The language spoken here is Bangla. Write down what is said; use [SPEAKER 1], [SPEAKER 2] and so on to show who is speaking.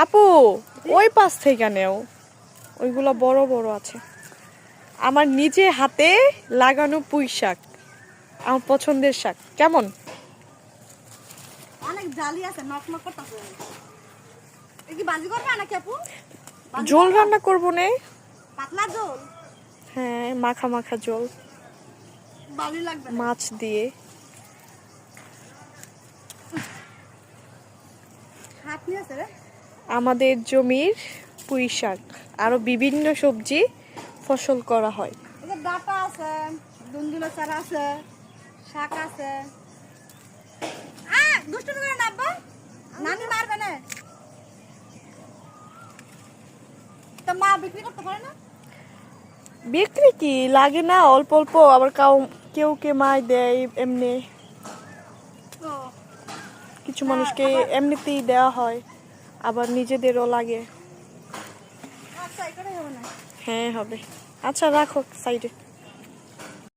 [SPEAKER 1] আপু ওই পাশ থেকে নেও, ওইগুলো বড় বড় আছে। আমার নিজে হাতে লাগানো পুঁই শাক, আমার পছন্দের শাক। কেমন?
[SPEAKER 2] অনেক জালি আছে, নক নক করতেছে। এই কি বাজি করবে নাকি আপু?
[SPEAKER 1] ঝোল রান্না করবো নে।
[SPEAKER 2] পাতলা ঝোল?
[SPEAKER 1] হ্যাঁ, মাখা মাখা ঝোল
[SPEAKER 2] ভালো লাগবে না।
[SPEAKER 1] মাছ দিয়ে।
[SPEAKER 2] হাত নিয়ে আছে রে।
[SPEAKER 1] আমাদের জমির পুঁই শাক আরো বিভিন্ন সবজি ফসল করা হয়।
[SPEAKER 2] এই যে ডাটা আছে, দুন্দুলা চারা আছে, শাক আছে। দুষ্টুমি করে না আব্বা, নানি মারবে না। তো মা বিক্রি করতে পারে না?
[SPEAKER 1] বিক্রি কি লাগে না, অল্প অল্প, আবার কেউ কে মায় দেয় এমনি,
[SPEAKER 2] ও
[SPEAKER 1] কিছু মানুষকে এমনিতেই দেওয়া হয়, আবার নিজেদেরও লাগে।
[SPEAKER 2] আচ্ছা, এটাই হবে না।
[SPEAKER 1] হ্যাঁ হবে। আচ্ছা রাখো সাইডে।